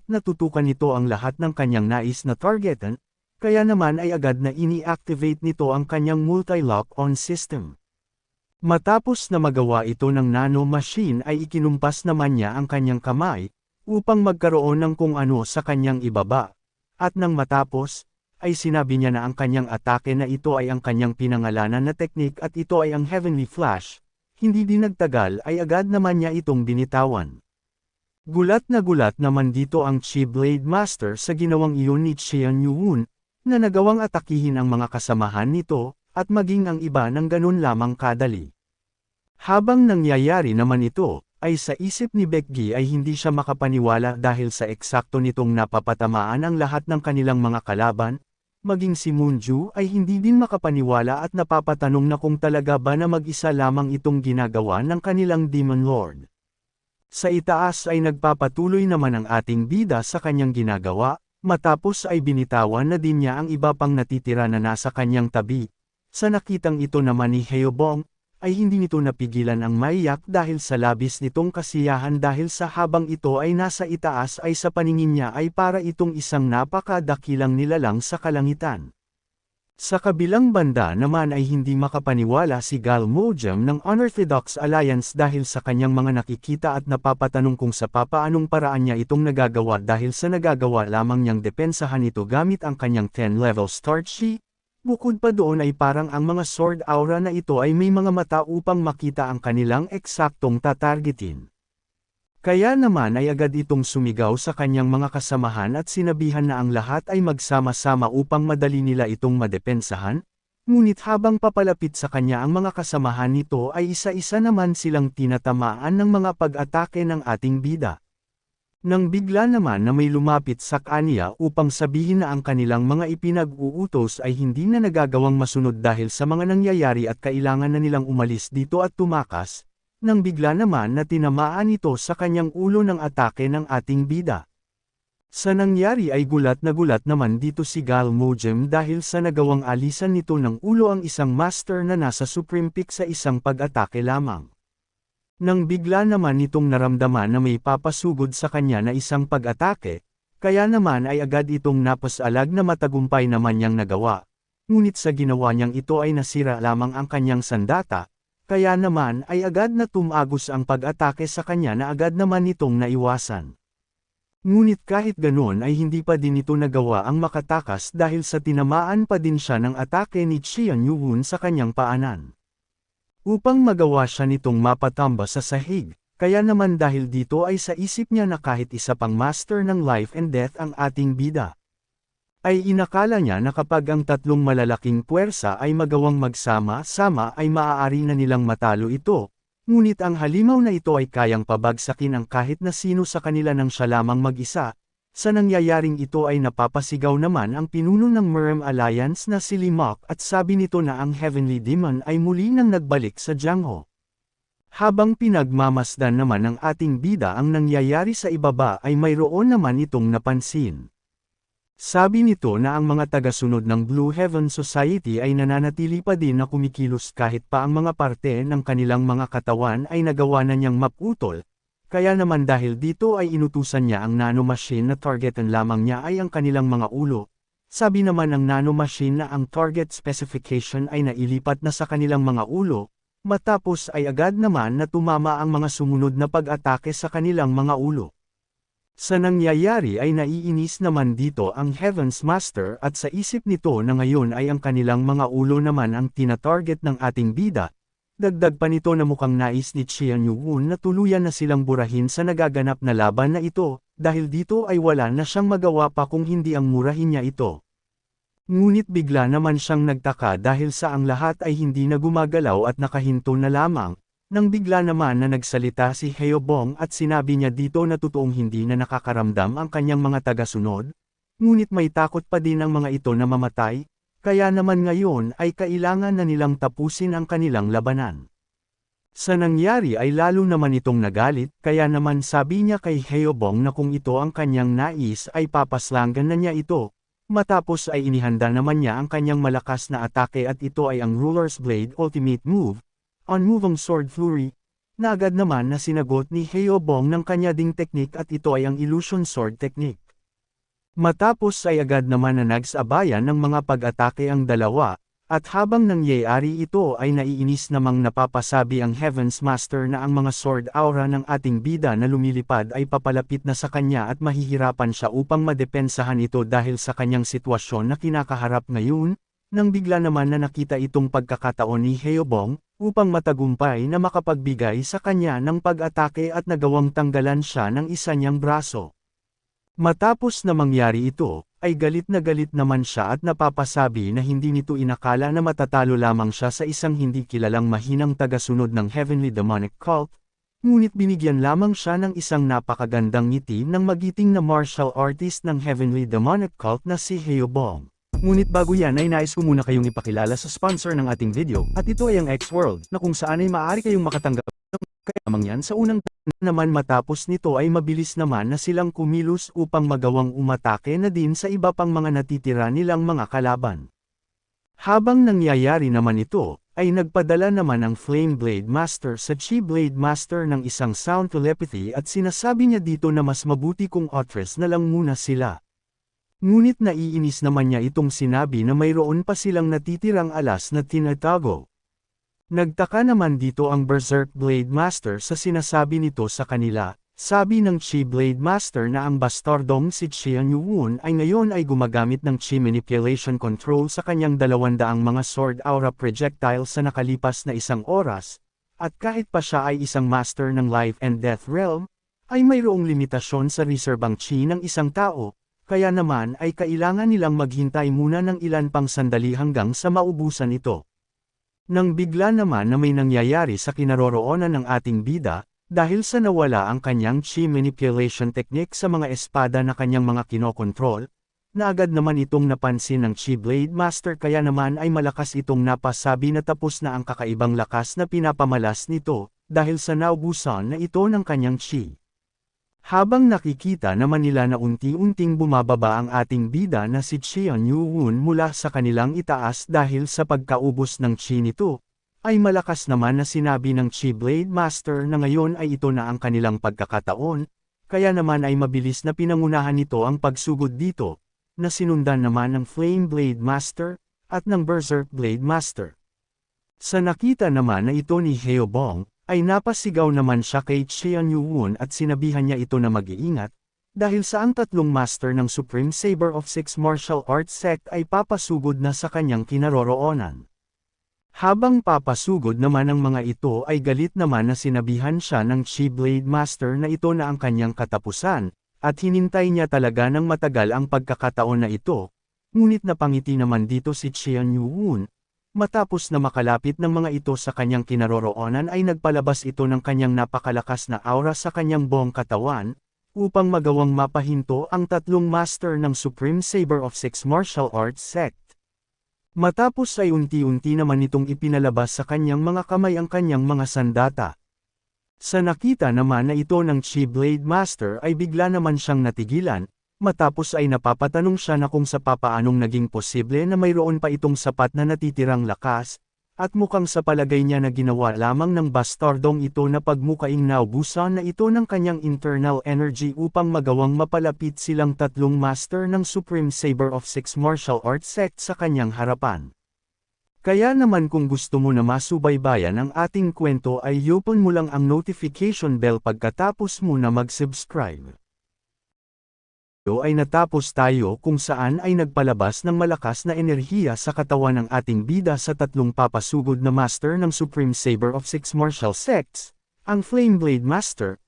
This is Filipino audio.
natutukan nito ang lahat ng kanyang nais na targetan, kaya naman ay agad na ini-activate nito ang kanyang multi-lock-on system. Matapos na magawa ito ng nano-machine ay ikinumpas naman niya ang kanyang kamay, upang magkaroon ng kung ano sa kanyang ibaba. At nang matapos, ay sinabi niya na ang kanyang atake na ito ay ang kanyang pinangalanan na teknik at ito ay ang Heavenly Flash. Hindi din nagtagal ay agad naman niya itong binitawan. Gulat naman dito ang Chi Blade Master sa ginawang iyon ni Qian Yuhun, na nagawang atakihin ang mga kasamahan nito, at maging ang iba ng ganun lamang kadali. Habang nangyayari naman ito, ay sa isip ni Becky ay hindi siya makapaniwala dahil sa eksakto nitong napapatamaan ang lahat ng kanilang mga kalaban, maging si Moonju ay hindi din makapaniwala at napapatanong na kung talaga ba na mag-isa lamang itong ginagawa ng kanilang Demon Lord. Sa itaas ay nagpapatuloy naman ang ating bida sa kanyang ginagawa, matapos ay binitawan na din niya ang iba pang natitira na nasa kanyang tabi. Sa nakitang ito naman ni Heobong, ay hindi nito napigilan ang maiyak dahil sa labis nitong kasiyahan dahil sa habang ito ay nasa itaas ay sa paningin niya ay para itong isang napakadakilang nilalang sa kalangitan. Sa kabilang banda naman ay hindi makapaniwala si Gal Mojem ng Unorthodox Alliance dahil sa kanyang mga nakikita at napapatanong kung sa papaanong paraan niya itong nagagawa dahil sa nagagawa lamang niyang depensahan ito gamit ang kanyang 10-level start sheet. Bukod pa doon ay parang ang mga sword aura na ito ay may mga mata upang makita ang kanilang eksaktong tatargetin. Kaya naman ay agad itong sumigaw sa kanyang mga kasamahan at sinabihan na ang lahat ay magsama-sama upang madali nila itong madepensahan, ngunit habang papalapit sa kanya ang mga kasamahan nito ay isa-isa naman silang tinatamaan ng mga pag-atake ng ating bida. Nang bigla naman na may lumapit sa kanya upang sabihin na ang kanilang mga ipinag-uutos ay hindi na nagagawang masunod dahil sa mga nangyayari at kailangan na nilang umalis dito at tumakas, nang bigla naman na tinamaan ito sa kanyang ulo ng atake ng ating bida. Sa nangyari ay gulat naman dito si Gal Mojem dahil sa nagawang alisan nito ng ulo ang isang master na nasa Supreme Peak sa isang pag-atake lamang. Nang bigla naman nitong naramdaman na may papasugod sa kanya na isang pag-atake, kaya naman ay agad itong napasalag na matagumpay naman niyang nagawa. Ngunit sa ginawa niyang ito ay nasira lamang ang kanyang sandata, kaya naman ay agad na tumagos ang pag-atake sa kanya na agad naman nitong naiwasan. Ngunit kahit ganoon ay hindi pa din ito nagawa ang makatakas dahil sa tinamaan pa din siya ng atake ni Qian Yuhun sa kanyang paanan. Upang magawa siya nitong mapatamba sa sahig, kaya naman dahil dito ay sa isip niya na kahit isa pang master ng life and death ang ating bida. Ay inakala niya na kapag ang tatlong malalaking puwersa ay magawang magsama-sama ay maaari na nilang matalo ito, ngunit ang halimaw na ito ay kayang pabagsakin ang kahit na sino sa kanila nang siya lamang mag-isa. Sa nangyayaring ito ay napapasigaw naman ang pinuno ng Merem Alliance na si Limok at sabi nito na ang Heavenly Demon ay muli nang nagbalik sa Jiangho. Habang pinagmamasdan naman ng ating bida ang nangyayari sa ibaba ay mayroon naman itong napansin. Sabi nito na ang mga tagasunod ng Blue Heaven Society ay nananatili pa din na kumikilos kahit pa ang mga parte ng kanilang mga katawan ay nagawa na niyang maputol. Kaya naman dahil dito ay inutusan niya ang nanomachine na targetan lamang niya ay ang kanilang mga ulo. Sabi naman ng nanomachine na ang target specification ay nailipat na sa kanilang mga ulo, matapos ay agad naman na tumama ang mga sumunod na pag-atake sa kanilang mga ulo. Sa nangyayari ay naiinis naman dito ang Heaven's Master at sa isip nito na ngayon ay ang kanilang mga ulo naman ang tinatarget ng ating bida. Dagdag pa nito na mukhang nais ni Qian Yuhun na tuluyan na silang burahin sa nagaganap na laban na ito, dahil dito ay wala na siyang magawa pa kung hindi ang murahin niya ito. Ngunit bigla naman siyang nagtaka dahil sa ang lahat ay hindi na gumagalaw at nakahinto na lamang, nang bigla naman na nagsalita si Heobong at sinabi niya dito na totoong hindi na nakakaramdam ang kanyang mga tagasunod, ngunit may takot pa din ang mga ito na mamatay. Kaya naman ngayon ay kailangan na nilang tapusin ang kanilang labanan. Sa nangyari ay lalo naman itong nagalit, kaya naman sabi niya kay Heobong na kung ito ang kanyang nais ay papaslangan na niya ito. Matapos ay inihanda naman niya ang kanyang malakas na atake at ito ay ang Ruler's Blade Ultimate Move, Unmoving Sword Fury. na agad naman na sinagot ni Heobong ng kanya ding teknik at ito ay ang Illusion Sword Technique. Matapos ay agad naman na nagsabayan ng mga pag-atake ang dalawa, at habang nangyayari ito ay naiinis namang napapasabi ang Heaven's Master na ang mga sword aura ng ating bida na lumilipad ay papalapit na sa kanya at mahihirapan siya upang madepensahan ito dahil sa kanyang sitwasyon na kinakaharap ngayon, nang bigla naman na nakita itong pagkakataon ni Heobong, upang matagumpay na makapagbigay sa kanya ng pag-atake at nagawang tanggalan siya ng isa niyang braso. Matapos na mangyari ito, ay galit naman siya at napapasabi na hindi nito inakala na matatalo lamang siya sa isang hindi kilalang mahinang tagasunod ng Heavenly Demonic Cult, ngunit binigyan lamang siya ng isang napakagandang ngiti ng magiting na martial artist ng Heavenly Demonic Cult na si Heobong. Ngunit bago yan ay nais ko muna kayong ipakilala sa sponsor ng ating video, at ito ay ang X-World, na kung saan ay maaari kayong makatanggap ng kaya lamang yan sa unang naman. Matapos nito ay mabilis naman na silang kumilos upang magawang umatake na din sa iba pang mga natitira nilang mga kalaban. Habang nangyayari naman ito, ay nagpadala naman ang Flame Blade Master sa Chi Blade Master ng isang sound telepathy at sinasabi niya dito na mas mabuti kung Otres na lang muna sila. Ngunit naiinis naman niya itong sinabi na mayroon pa silang natitirang alas na tinatago. Nagtaka naman dito ang Berserk Blade Master sa sinasabi nito sa kanila. Sabi ng Chi Blade Master na ang bastardong si Qian Yuwun ay ngayon ay gumagamit ng Chi Manipulation Control sa kanyang 200 mga Sword Aura Projectile sa nakalipas na isang oras, at kahit pa siya ay isang Master ng Life and Death Realm, ay mayroong limitasyon sa reserve ang Chi ng isang tao, kaya naman ay kailangan nilang maghintay muna ng ilan pang sandali hanggang sa maubusan ito. Nang bigla naman na may nangyayari sa kinaroroonan ng ating bida, dahil sa nawala ang kanyang Chi Manipulation Technique sa mga espada na kanyang mga kinokontrol, na agad naman itong napansin ng Chi Blade Master kaya naman ay malakas itong napasabi na tapos na ang kakaibang lakas na pinapamalas nito, dahil sa naubusan na ito ng kanyang Chi. Habang nakikita naman nila na unti-unting bumababa ang ating bida na si Qian Yuwun mula sa kanilang itaas dahil sa pagkaubos ng Chi nito, ay malakas naman na sinabi ng Chi Blade Master na ngayon ay ito na ang kanilang pagkakataon, kaya naman ay mabilis na pinangunahan nito ang pagsugod dito, na sinundan naman ng Flame Blade Master, at ng Berserk Blade Master. Sa nakita naman na ito ni Heobong, ay napasigaw naman siya kay Qian Yuwun at sinabihan niya ito na mag-iingat, dahil sa ang tatlong master ng Supreme Saber of Six Martial Arts Sect ay papasugod na sa kanyang kinaroroonan. Habang papasugod naman ang mga ito ay galit naman na sinabihan siya ng Chi Blade Master na ito na ang kanyang katapusan, at hinintay niya talaga ng matagal ang pagkakataon na ito, ngunit napangiti naman dito si Qian Yuwun. Matapos na makalapit ng mga ito sa kanyang kinaroroonan ay nagpalabas ito ng kanyang napakalakas na aura sa kanyang buong katawan, upang magawang mapahinto ang tatlong master ng Supreme Saber of Six Martial Arts Sect. Matapos ay unti-unti naman itong ipinalabas sa kanyang mga kamay ang kanyang mga sandata. Sa nakita naman na ito ng Chi Blade Master ay bigla naman siyang natigilan, matapos ay napapatanong siya na kung sa papaanong naging posible na mayroon pa itong sapat na natitirang lakas, at mukhang sa palagay niya na ginawa lamang ng bastardong ito na pagmukaing naubusan na ito ng kanyang internal energy upang magawang mapalapit silang tatlong master ng Supreme Saber of Six Martial Arts Sect sa kanyang harapan. Kaya naman kung gusto mo na masubaybayan ang ating kwento ay i-open mo lang ang notification bell pagkatapos mo na mag-subscribe. Ay natapos tayo kung saan ay nagpalabas ng malakas na enerhiya sa katawan ng ating bida sa tatlong papasugod na master ng Supreme Saber of Six Martial Sects, ang Flame Blade Master,